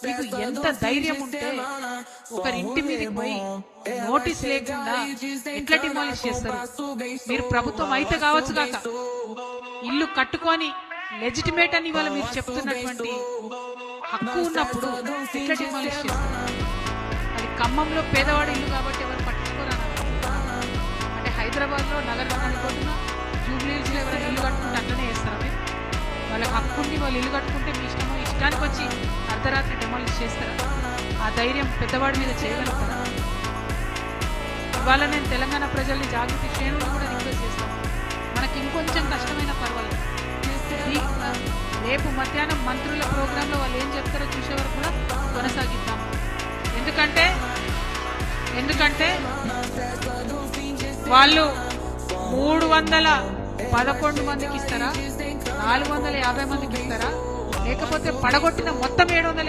మీకు ఎంత ధైర్యం ఉంటే ఒకరింటి మీదకి పోయి నోటీస్ లేకుండా ఎట్లా డిమాలిష్ చేస్తారు? మీరు ప్రభుత్వం అయితే కావచ్చు కాక ఇల్లు కట్టుకొని లెజిటిమేట్ అని ఇవాళ మీరు చెప్తున్నటువంటి హక్కు ఉన్నప్పుడు ఎట్లా డిమాలిష్ చేస్తారు? అది ఖమ్మంలో పేదవాడి ఇల్లు కాబట్టి ఎవరు పట్టించుకోరాను. అంటే హైదరాబాద్ లో నగరం అనుకుంటున్నా జూబ్లీహిల్స్ లో ఎవరైనా ఇల్లు కట్టుకుంటే అట్లనే చేస్తారా? మీరు వాళ్ళకి హక్కుండి వాళ్ళు ఇల్లు కట్టుకుంటే మీ ఇష్టానికి వచ్చి అర్ధరాత్రి డెమాలిష్ చేస్తారా? ఆ ధైర్యం పెద్దవాడి మీద చేయగలుగుతారా? ఇవాళ నేను తెలంగాణ ప్రజల్ని జాగృతి శ్రేణులు కూడా రిక్వెస్ట్ చేస్తాను, మనకి ఇంకొంచెం కష్టమైన పర్వాలేదు, రేపు మధ్యాహ్నం మంత్రుల ప్రోగ్రాంలో వాళ్ళు ఏం చెప్తారో చూసే వరకు కూడా కొనసాగిద్దాం. ఎందుకంటే వాళ్ళు 311 మందికి ఇస్తారా, 450 మందికి ఇస్తారా, లేకపోతే పడగొట్టిన మొత్తం 700